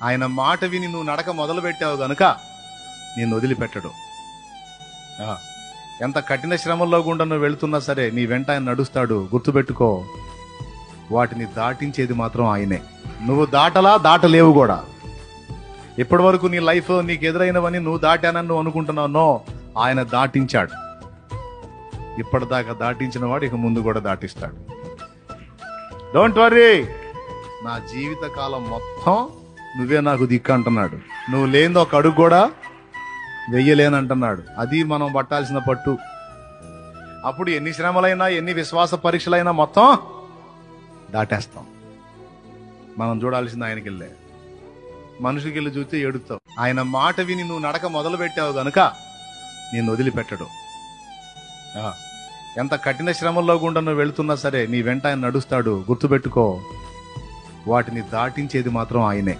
ఆయన మాట విని నువ్వు నడక మొదలు పెట్టావు గనుక నిన్ను వదిలిపెట్టడు. ఎంత కఠిన శ్రమల్లో గుండా నువ్వు వెళుతున్నా సరే నీ వెంట ఆయన నడుస్తాడు. గుర్తుపెట్టుకో, వాటిని దాటించేది మాత్రం ఆయనే. నువ్వు దాటలేవు కూడా. ఇప్పటి వరకు నీ లైఫ్ నీకు ఎదురైనవని నువ్వు దాటానని నువ్వు అనుకుంటున్నావు. నో, ఆయన దాటించాడు. ఇప్పటిదాకా దాటించిన వాడు ఇక ముందు కూడా దాటిస్తాడు. డోంట్ వర్రీ, నా జీవిత కాలం మొత్తం నువ్వే నాకు దిక్కు అంటున్నాడు. నువ్వు లేనిదో ఒక అడుగు కూడా వెయ్యలేనంటున్నాడు. అది మనం పట్టాల్సిన పట్టు. అప్పుడు ఎన్ని శ్రమలైనా ఎన్ని విశ్వాస పరీక్షలైనా మొత్తం దాటేస్తాం. మనం చూడాల్సింది ఆయనకి వెళ్ళే. మనుషులకి వెళ్ళి చూస్తే ఏడుతావు. ఆయన మాట విని నువ్వు నడక మొదలు పెట్టావు గనుక నిన్ను వదిలిపెట్టడు. ఎంత కఠిన శ్రమల్లో గుండా నువ్వు వెళుతున్నా సరే నీ వెంట ఆయన నడుస్తాడు. గుర్తుపెట్టుకో, వాటిని దాటించేది మాత్రం ఆయనే.